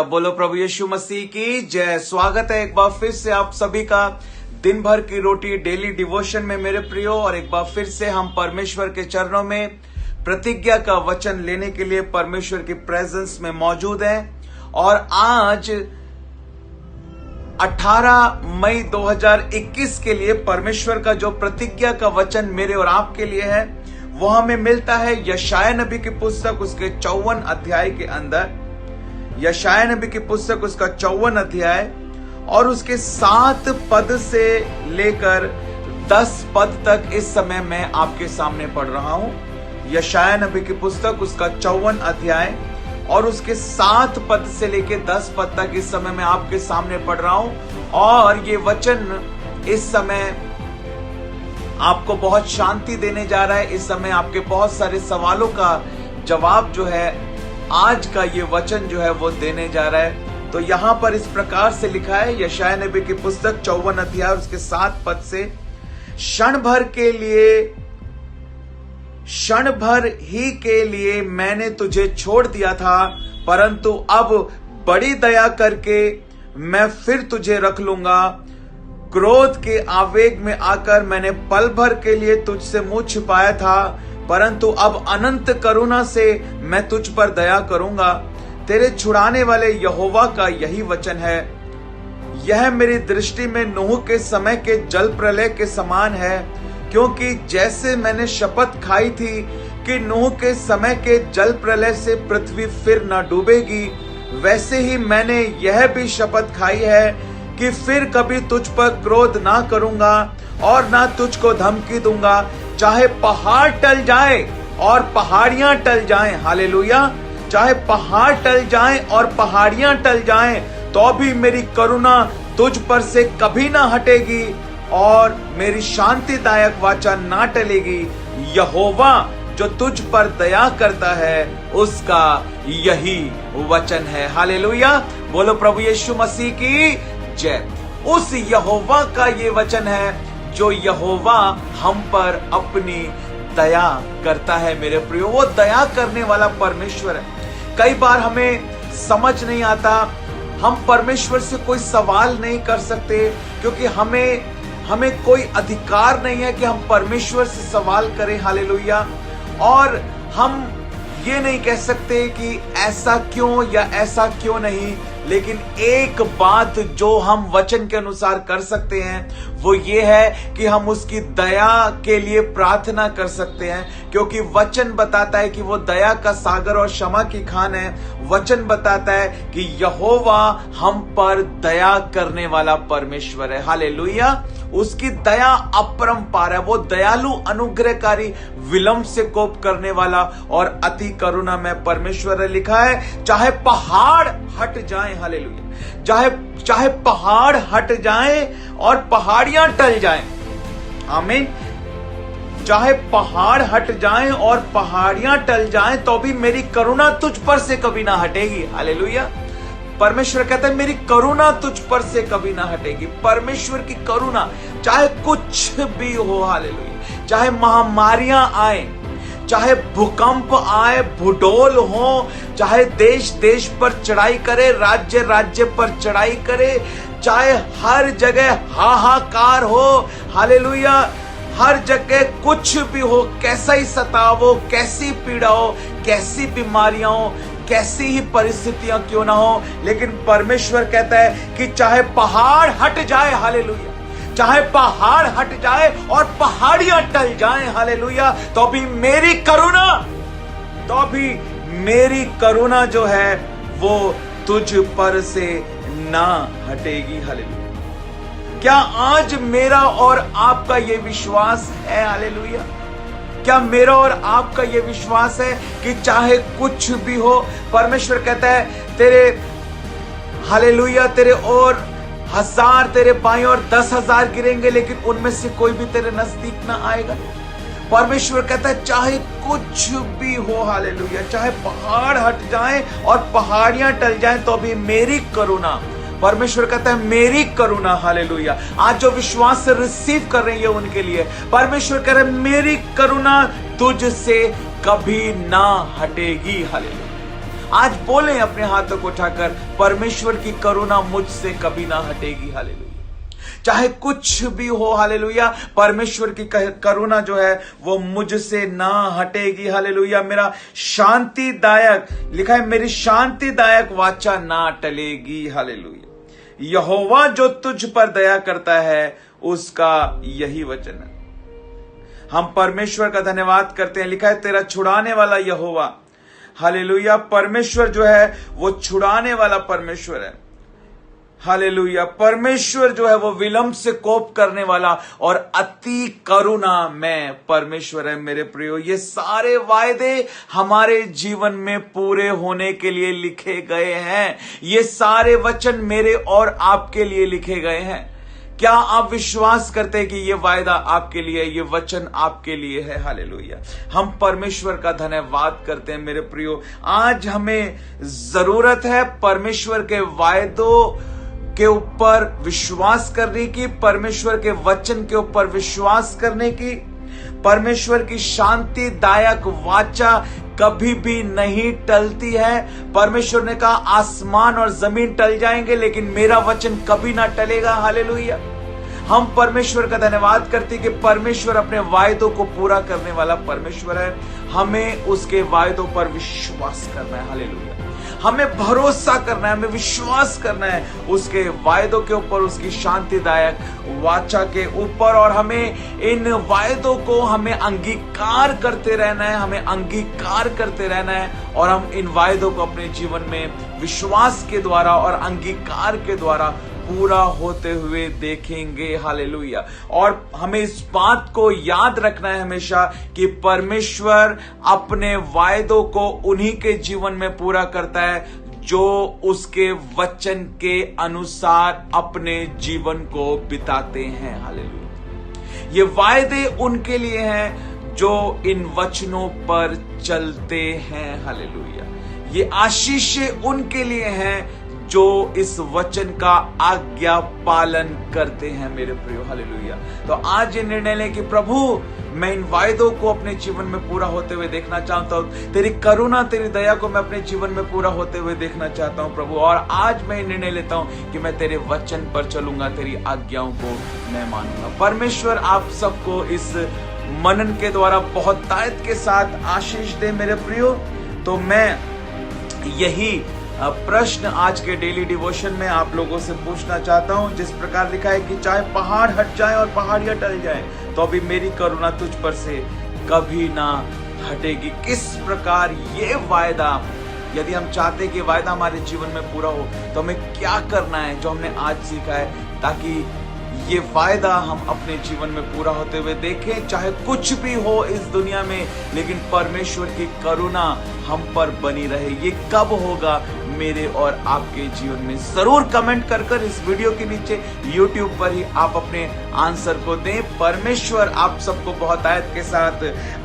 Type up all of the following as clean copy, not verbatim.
बोलो प्रभु यीशु मसीह की जय। स्वागत है एक बार फिर से आप सभी का दिन भर की रोटी डेली डिवोशन में मेरे प्रियो। और एक बार फिर से हम परमेश्वर के चरणों में प्रतिज्ञा का वचन लेने के लिए परमेश्वर की प्रेजेंस में मौजूद हैं। और आज 18 मई 2021 के लिए परमेश्वर का जो प्रतिज्ञा का वचन मेरे और आपके लिए है वो हमें मिलता है यशायाह नबी की पुस्तक उसके 54 अध्याय के अंदर। यशायाह नबी की पुस्तक उसका 54 अध्याय और उसके 7 पद से लेकर 10 पद तक इस समय मैं आपके सामने पढ़ रहा हूं। यशायाह नबी की पुस्तक उसका 54 अध्याय और उसके 7 पद से लेकर 10 पद तक इस समय मैं आपके सामने पढ़ रहा हूं। और ये वचन इस समय आपको बहुत शांति देने जा रहा है। इस समय आपके बहुत सारे सवालों का जवाब जो है आज का ये वचन जो है वो देने जा रहा है। तो यहां पर इस प्रकार से लिखा है यशायाह नबी की पुस्तक 54 अध्याय उसके 7 पद से, क्षण भर ही के लिए मैंने तुझे छोड़ दिया था, परंतु अब बड़ी दया करके मैं फिर तुझे रख लूंगा। क्रोध के आवेग में आकर मैंने पल भर के लिए तुझसे मुंह छिपाया था, परंतु अब अनंत करुणा से मैं तुझ पर दया करूंगा। तेरे छुड़ाने वाले यहोवा का यही वचन है। यह मेरी दृष्टि में नूह के समय के जल प्रलय के समान है, क्योंकि जैसे मैंने शपथ खाई थी कि नूह के समय के जल प्रलय से पृथ्वी फिर न डूबेगी, वैसे ही मैंने यह भी शपथ खाई है कि फिर कभी तुझ पर क्रोध ना करूंगा और ना तुझको धमकी दूंगा। चाहे पहाड़ टल जाए और पहाड़ियां टल जाएं, हालेलुया, चाहे पहाड़ टल जाएं और पहाड़ियां टल जाएं, तो भी मेरी करुणा तुझ पर से कभी ना हटेगी और मेरी शांतिदायक वाचा ना टलेगी। यहोवा जो तुझ पर दया करता है उसका यही वचन है। हालेलुया, बोलो प्रभु यीशु मसीह की जय। उस यहोवा का ये वचन है जो यहोवा हम पर अपनी दया करता है मेरे प्रियो। वो दया करने वाला परमेश्वर है। कई बार हमें समझ नहीं आता, हम परमेश्वर से कोई सवाल नहीं कर सकते क्योंकि हमें कोई अधिकार नहीं है कि हम परमेश्वर से सवाल करें। हालेलुया। और हम ये नहीं कह सकते कि ऐसा क्यों या ऐसा क्यों नहीं, लेकिन एक बात जो हम वचन के अनुसार कर सकते हैं वो ये है कि हम उसकी दया के लिए प्रार्थना कर सकते हैं, क्योंकि वचन बताता है कि वो दया का सागर और क्षमा की खान है। वचन बताता है कि यहोवा हम पर दया करने वाला परमेश्वर है। हालेलुया। उसकी दया अपरंपार है। वो दयालु, अनुग्रहकारी, विलंब से कोप करने वाला और अति करुणा में परमेश्वर है। लिखा है चाहे पहाड़ हट जाएं, हालेलुया, चाहे पहाड़ हट जाएं और पहाड़ियां टल जाएं, आमीन, चाहे पहाड़ हट जाएं और पहाड़ियां टल जाएं तो भी मेरी करुणा तुझ पर से कभी ना हटेगी। हालेलुया। परमेश्वर कहता है मेरी करुणा तुझ पर से कभी ना हटेगी। परमेश्वर की करुणा चाहे कुछ भी हो, हालेलुया, चाहे महामारियां आए, चाहे भूकंप आए, भूडोल हो, चाहे देश देश पर चढ़ाई करे, राज्य राज्य पर चढ़ाई करे, चाहे हर जगह हाहाकार हो, हालेलुया, हर जगह कुछ भी हो, कैसा ही सताव, कैसी पीड़ा हो, कैसी बीमारियां हो, कैसी ही परिस्थितियां क्यों ना हो, लेकिन परमेश्वर कहता है कि चाहे पहाड़ हट जाए, हालेलुया, चाहे पहाड़ हट जाए और पहाड़ियां टल जाएं, हालेलुया, तो भी मेरी करुणा जो है वो तुझ पर से ना हटेगी। हालेलुया। क्या आज मेरा और आपका ये विश्वास है? हालेलुया। क्या मेरा और आपका ये विश्वास है कि चाहे कुछ भी हो, परमेश्वर कहता है तेरे, हालेलुया, तेरे और 1000 तेरे बाएं और 10,000 गिरेंगे लेकिन उनमें से कोई भी तेरे नजदीक ना आएगा। परमेश्वर कहता है चाहे कुछ भी हो, हालेलुया, चाहे पहाड़ हट जाएं और पहाड़ियां टल जाएं तो भी मेरी करुणा, परमेश्वर कहता है मेरी करुणा, हालेलुया। आज जो विश्वास से रिसीव कर रही है उनके लिए परमेश्वर कह रहा है मेरी करुणा तुझसे कभी ना हटेगी। हालेलुया। आज बोलें अपने हाथों को उठाकर, परमेश्वर की करुणा मुझसे कभी ना हटेगी। हालेलुया। चाहे कुछ भी हो, हालेलुया, परमेश्वर की करुणा जो है वो मुझसे ना हटेगी। हालेलुया। मेरा शांतिदायक, लिखा है, मेरी शांतिदायक वाचा ना टलेगी। हालेलुया। यहोवा जो तुझ पर दया करता है उसका यही वचन है। हम परमेश्वर का धन्यवाद करते हैं। लिखा है, तेरा छुड़ाने वाला यहोवा, हालेलुया, परमेश्वर जो है वो छुड़ाने वाला परमेश्वर है। हालेलुया। परमेश्वर जो है वो विलंब से कोप करने वाला और अति करुणा में परमेश्वर है। मेरे प्रियो, ये सारे वायदे हमारे जीवन में पूरे होने के लिए लिखे गए हैं। ये सारे वचन मेरे और आपके लिए लिखे गए हैं। क्या आप विश्वास करते हैं कि ये वायदा आपके लिए, ये वचन आपके लिए है? हालेलुया। हम परमेश्वर का धन्यवाद करते हैं। मेरे प्रियो, आज हमें जरूरत है परमेश्वर के वायदों के ऊपर विश्वास करने की, परमेश्वर के वचन के ऊपर विश्वास करने की। परमेश्वर की शांतिदायक वाचा कभी भी नहीं टलती है। परमेश्वर ने कहा, आसमान और जमीन टल जाएंगे लेकिन मेरा वचन कभी ना टलेगा। हालेलुया। हम परमेश्वर का धन्यवाद करते हैं कि परमेश्वर अपने वायदों को पूरा करने वाला परमेश्वर है। हमें उसके वायदों पर विश्वास करना है। हालेलुया। हमें भरोसा करना है, हमें विश्वास करना है उसके वायदों के ऊपर, उसकी शांतिदायक वाचा के ऊपर, और हमें इन वायदों को हमें अंगीकार करते रहना है, हमें अंगीकार करते रहना है, और हम इन वायदों को अपने जीवन में विश्वास के द्वारा और अंगीकार के द्वारा पूरा होते हुए देखेंगे। हालेलुया। और हमें इस बात को याद रखना है हमेशा कि परमेश्वर अपने वायदों को उन्हीं के जीवन में पूरा करता है जो उसके वचन के अनुसार अपने जीवन को बिताते हैं। हालेलुया। ये वायदे उनके लिए हैं जो इन वचनों पर चलते हैं। हालेलुया। ये आशीषें उनके लिए हैं जो इस वचन का आज्ञा पालन करते हैं। मेरे प्रियो, हालेलुया। तो आज ये निर्णय लें कि प्रभु, मैं इन वायदों को अपने जीवन में पूरा होते हुए देखना चाहता हूं। तेरी करुणा, तेरी दया को मैं अपने जीवन में पूरा होते हुए देखना चाहता हूं प्रभु। और आज मैं निर्णय लेता हूं कि मैं तेरे वचन पर चलूंगा, तेरी आज्ञाओं को मैं मानूंगा। परमेश्वर आप सबको इस मनन के द्वारा बहुत ताकत के साथ आशीष दे। मेरे प्रियो, तो मैं यही प्रश्न आज के डेली डिवोशन में आप लोगों से पूछना चाहता हूं, जिस प्रकार लिखा है कि चाहे पहाड़ हट जाए और पहाड़ियां टल जाए तो अभी मेरी करुणा तुझ पर से कभी ना हटेगी। किस प्रकार ये वायदा, यदि हम चाहते हैं कि वायदा हमारे जीवन में पूरा हो तो हमें क्या करना है जो हमने आज सीखा है, ताकि ये वायदा हम अपने जीवन में पूरा होते हुए देखें। चाहे कुछ भी हो इस दुनिया में, लेकिन परमेश्वर की करुणा हम पर बनी रहे। ये कब होगा मेरे और आपके जीवन में? जरूर कमेंट कर इस वीडियो के नीचे YouTube पर ही आप अपने आंसर को दें। परमेश्वर आप सबको बहुत आयत के साथ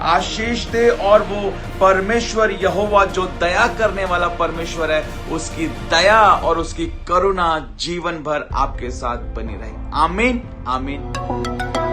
आशीष दे, और वो परमेश्वर यहोवा जो दया करने वाला परमेश्वर है, उसकी दया और उसकी करुणा जीवन भर आपके साथ बनी रहे। आमीन, आमीन।